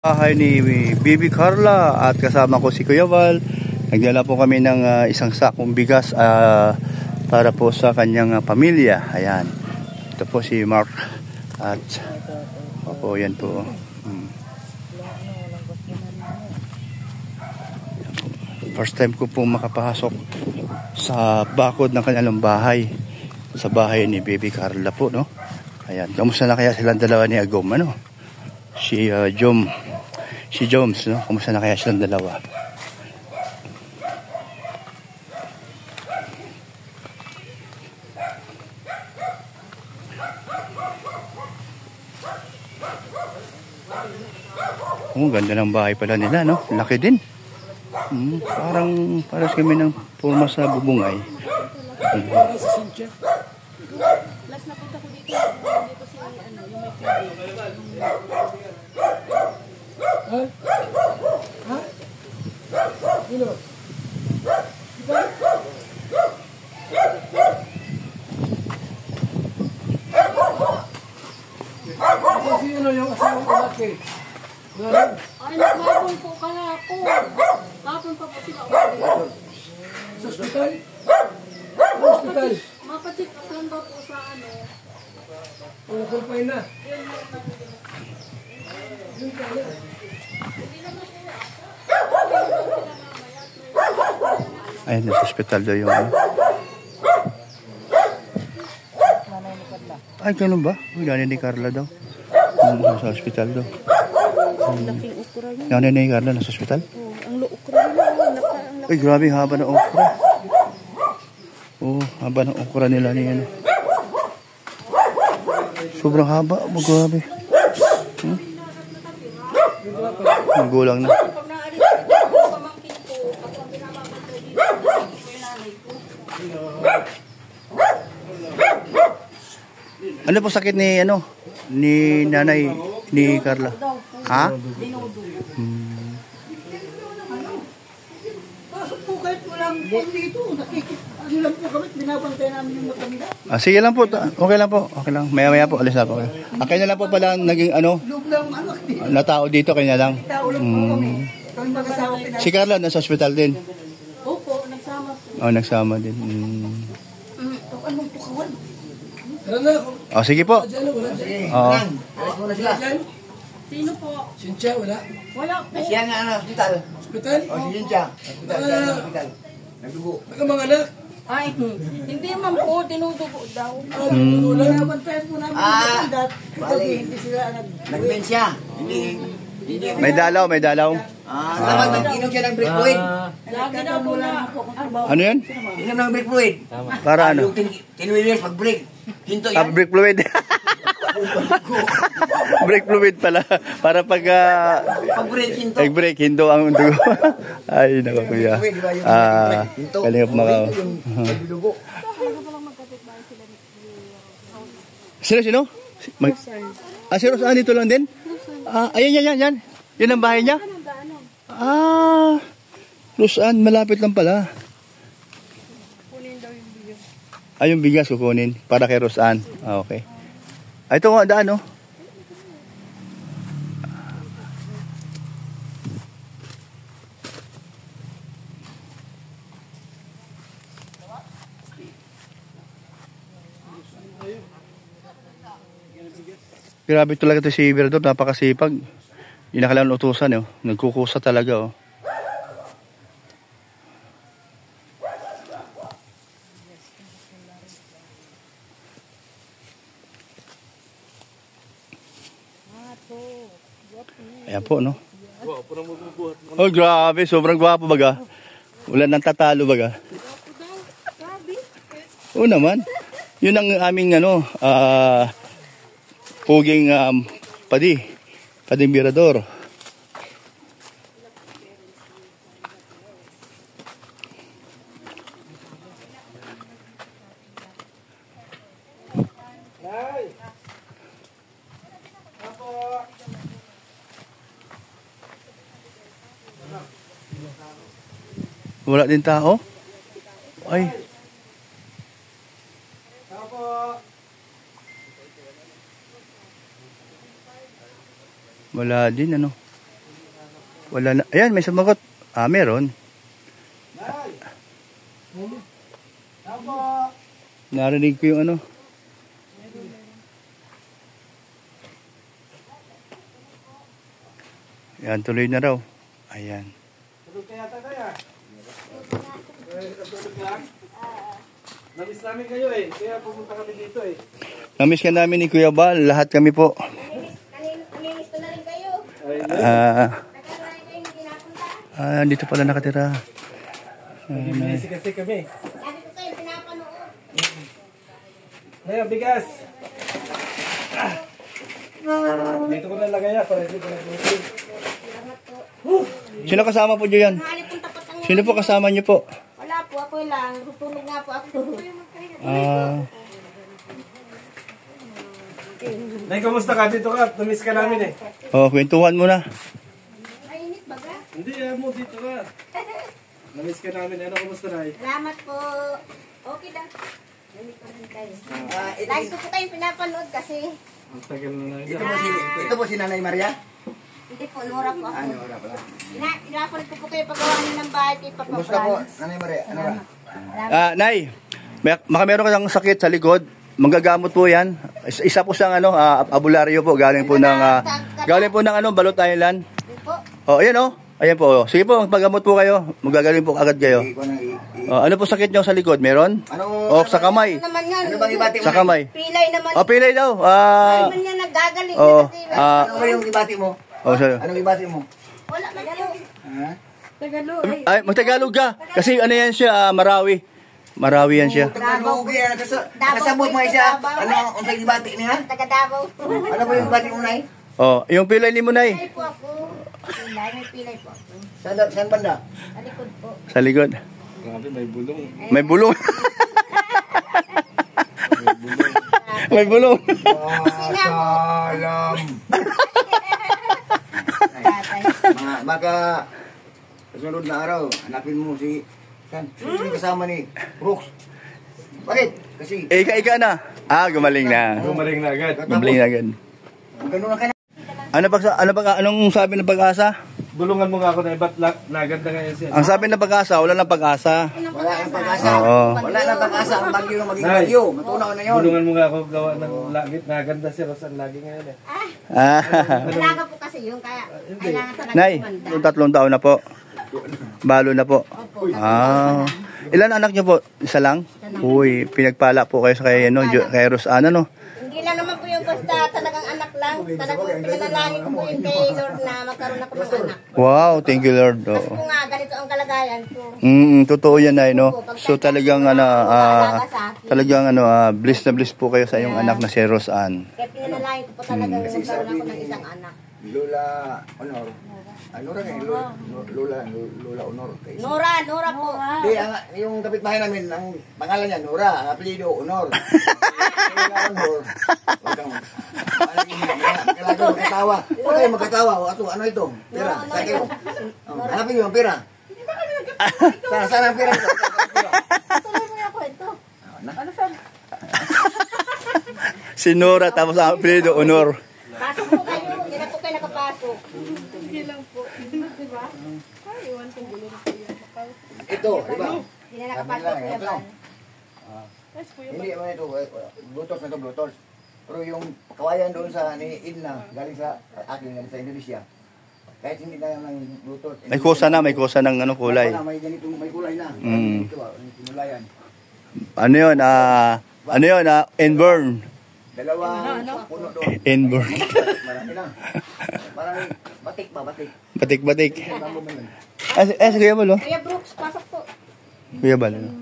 Bahay ni Bibi Carla at kasama ko si Kuya Val. Nagdala po kami ng isang sakong bigas para po sa kanyang pamilya. Ayan. Ito po si Mark at opo, yan po. First time ko po makapasok sa bakod ng kanilang bahay. Sa bahay ni Bibi Carla po, no? Ayan. Kamusta na kaya silang dalawa ni Agom, ano? Si Jones, no? Kamusta na kaya silang dalawa? Ganda ng bahay pala nila, no? Laki din. Parang kami ng forma sa bubungay. Last napunta ko dito si yung may Sino yung asawa ko laki? Ay, naghapon po kahapon. Kahapon pa po sila ulit. Sa hospital? Hospital? Mapacheck up lang daw po sa ano. Pulpay na. Ayun, sa hospital daw yung Ay, ganun ba? Uy, nanay ni Carla daw. Sa hospital daw. Laking ukra yun. Nanay ni Carla nasa hospital? Oh, ang ukra yun. Ay, grabe haba ng okra. Oh, haba ng okra nila ni ano. Sobrang haba. Grabe. Magulang na. Pag naalis ko, pamangkin ko, ako ang pinapapantay dito. Ito yung nanay ko. Ano po sakit ni ano? Ni nanay ni Carla? Ha? Dinodo. Pasok po kahit walang phone dito. Ano lang po kami, binabantay namin yung matanda. Sige lang po. Okay lang po. Okay lang. Maya-maya po. Alis na po. Akin na lang po pala naging ano? Loob lang anak dito. Na tao dito. Kanya lang. Tao lang po kami. Kami mag-asawa pinag- Si Carla nasa hospital din. Opo, nagsama po. Oh, nagsama din. Anong pukawan? Tara na. Oh, sige po. Diyan, wala dyan. Oh. Alas muna sila. Diyan. Sino po? Cynthia, wala. Wala po. Siya nga ano, hospital. Hospital? O, si Jinja. Hospital, siya nga hospital. Nagdugo. Baka mga anak. Ay, hindi man po, dinudugo daw. Binabantayan po namin yung matanda. Kagabi, hindi sila Nagmensya. Hindi. May dalaw, may dalaw. Dapat nag-inom siya ng break fluid. Lagi daw po na. Ano yan? Inom ng break fluid. Para ano? Yung 10 years pag-break. Hinto yan. Brake fluid. Brake fluid pala. Para pag Pag-break, hinto. brake hindo ang dugo. Ay, nako kuya. Kalingap mga. Nagdugo. Sino? Si Rosan dito lang din? Ayan. Yan ang bahay niya? Rosan, malapit lang pala. Kunin daw yung bigas. Yung bigas kukunin para kay Rosan. Okay. Ito nga daan, no? Grabe talaga ito si Iberdor, napakasipag. Hindi na kailangan utusan, nagkukusa talaga. Ayan po, no? Oh, grabe, sobrang gwapo baga. Wala nang tatalo baga. Oo naman. Yun ang aming puging pading Mirador. Wala din tao? Ay. Wala din, ano? Wala na. Ayan, may sumagot. Ah, meron. Narinig ko yung ano. Yan, tuloy na raw. Ayan. Namiss namin kayo eh. Kaya pumunta kami dito eh. Namiss ka namin ni Kuya Bal. Lahat kami po. Nalinis ko na rin kayo. Nagkakaroon kayo hindi napunta. Dito pala nakatira. Busy kasi kami. Lagi ko kayo pinapanood. Ngayon, bigas. Dito ko nalagay yan para hindi ko nag-busy. Sino kasama po dyan? Hanip kong tapat ang Sino po kasama niyo po? Wala po, ako lang. Tutulog nga po ako. Nay, kamusta ka? Dito ka. Namiss ka namin eh. Kwentuhan mo na. Mainit baga? Hindi, mo dito ka. Namiss ka namin. Ano, kamusta na Salamat po. Okay lang. Namiss ko rin kayo. Lagi ko po kayong pinapanood kasi. Ang tagal na Ito po si Nanay Maria? Hindi po, Nora po ako. Ano, wala pala. Inapon ko po kayo paggawa niyo ng bahay kay Papa Kumusta po, Franz. Nanay Maria? Ano ba? Nay, baka meron kang sakit sa likod. Manggagamot po yan. Isa po siyang abularyo po. Galing po ng Balot Island. Hindi po. Ayan Ayan po. Sige po, magpagamot po kayo. Magagaling po agad kayo. Hindi ko nang Ano po sakit nyo sa likod? Meron? Ano? Sa kamay. Ano naman yan? Ano bang ibati mo? Sa kamay. Pilay naman. Pilay daw. Pilay naman yan naggagaling. Oh, kasi Ano ba yung ibati mo? sorry. Anong ibati mo? wala man yun. Ha? Tagalog. Ay, magtagalog ka. Kasi ano yan siya, Marawi. Marawi yan siya. Tagalog yan. Kasabot mo siya. Ano ang ibati niya? Taga Davao. Ano ba yung ibati mo, Nay? Yung pilay ni Munay. Pilay po ako. Pilay, may pilay po ako. Saan banda? Sa likod po. Sa likod. Grabe, may bulong. May bulong. May bulong. Salam. Tatay. Baka sunod na araw, hanapin mo si Sino yung kasama ni Brooks? Bakit? Kasi Ika na. Gumaling na. Gumaling na agad. Gumaling na agad. ganun lang ka na. Anong sabi ng pag-asa? Bulungan mo nga ako na iba't naganda ngayon siya. Ang sabi ng pag-asa, wala ng pag-asa. Wala kang pag-asa. Oo. Wala nang pag-asa ang bagyo na maging bagyo. Matunaw na yun. Bulungan mo nga ako gawa ng langit. Naganda si Rosan lagi ngayon eh. Malaga po kasi yun, kaya kailangan talaga Nay, kumanda. 3 taon na po. Balo na po. Opo. Ilan anak niyo po? Isa lang? Uy, pinagpala po kayo sa kay Rosan, ano? Hindi lang naman po yung basta talagang anak lang. Talagang pinanalangin ko po yung kay Lord na magkaroon ako ng anak. Wow, thank you Lord. Kasi po nga, ganito ang kalagayan ko. Totoo yan ay no. So talagang bliss na bliss po kayo sa iyong anak na si Rosan. Kaya pinanalangin ko po talagang magkaroon ako ng isang anak. Lola Honor. Ano rin eh? Lola Honor. Nora po. Hindi, yung kapitbahay namin, ang pangalan niya, Nora. Ang apelido, Honor. Lola Honor. Huwag kang magkatawa. Huwag kayo magkatawa. Ano ito? Pera. Saan kayo? Hanapin niyo ang pera. Saan ang pera ito? Tuloy mo yung kwento. Ano sabi? Si Nora tapos ang apelyido Honor. Pasok po kayo. Hindi na po kayo nakapasok. Hindi lang po. Diba? Ay, iwan kong gulo na kayo. Ito, diba? Hindi na nakapasok po Ito. yan. Hindi naman ito. Bluetooth na ito, Bluetooth. Pero yung kawayan doon sa ni Idna, galing sa akin, galing sa Indonesia. Kahit hindi na naman yung Bluetooth. May kusa ng kulay. May ganito, may kulay na. Ito, pinulayan. Ano yun, inborn. Dalawang puno doon. Inborn. Marami na. Parang batik ba, batik. Batik-batik. Bamboo na yun. Si Kuya Bal, Kuya Brooks, pasok po. Kuya Bal, ano?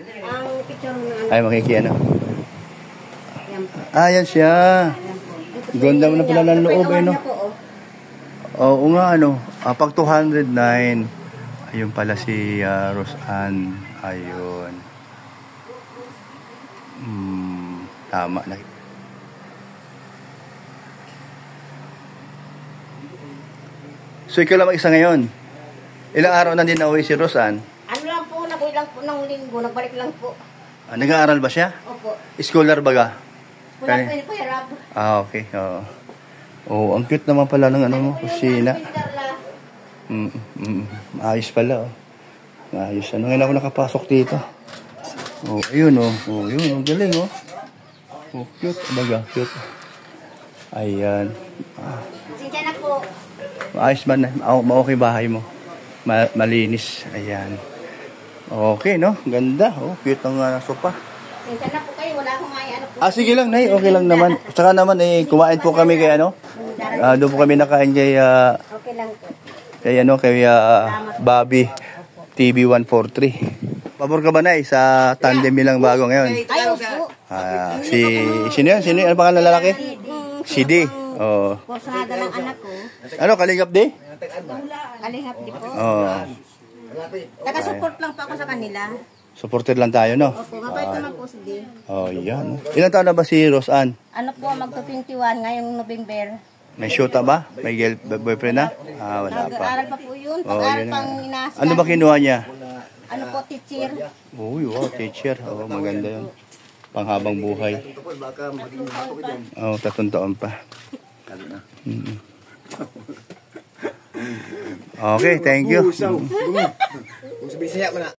Ang picture na Ay, makikiano. Yan po. Yan siya. Ganda mo na pala ng loob, eh, no? Niya po, Oo nga, pag 209. Ayun pala si Rosan. Ayun. Tama na. So, ikaw lang mag-isa ngayon. Ilang araw na din nauwi si Rosan? Ano lang po, nag-uwi lang po ng linggo, nagbalik lang po. Nag-aaral ba siya? Opo. Scholar baga? Wala po yun po, Rab. Okay. Oo, ang cute naman pala ng kusina. Yung Ayos pala, oh. Ayos. Ano ngayon ako nakapasok dito? Oh, ayun, oh. Oh, yun, oh. Galing, oh. Oh, cute. Talaga, cute. Ayan. Sinsya na po. Ayos man. Okay bahay mo. Malinis. Ayan. Okay, no? Ganda. Oh, cute ng sopa. Sinsya na po kayo. Wala akong ano po. Sige lang, Nay. Okay lang naman. Tsaka naman, kumain po kami kay ano? Doon po kami nakain kay, Okay lang po. kay Bobby TV 143. Pabor ka ba, Nay, sa tandem nilang bago ngayon? Ay, opo. Sino yan? Ano pangalan lalaki? Si D. Oh. Kursada ng anak ko. Ano, Kalingap D? Kalihap di po. Oh. Taga-support lang po ako sa kanila. Supporter lang tayo, no? Opo, mabait naman po si Dave. Oh, yan. Ilan taon na ba si Roseanne? Ano po, magto-21 ngayong November. May shoota ba? May boyfriend na? Wala pa. Nag-aaral pa po yun. Oh, Pag-aaral yun pang na. inaasal. Ano ba kinuha niya? Ano po, teacher. Uy, wow, teacher. Oh, maganda yun. Panghabang buhay. Baka maging ako dyan. Oh, 3 taon pa. Okay, thank you. Kung sabihin siya mo na.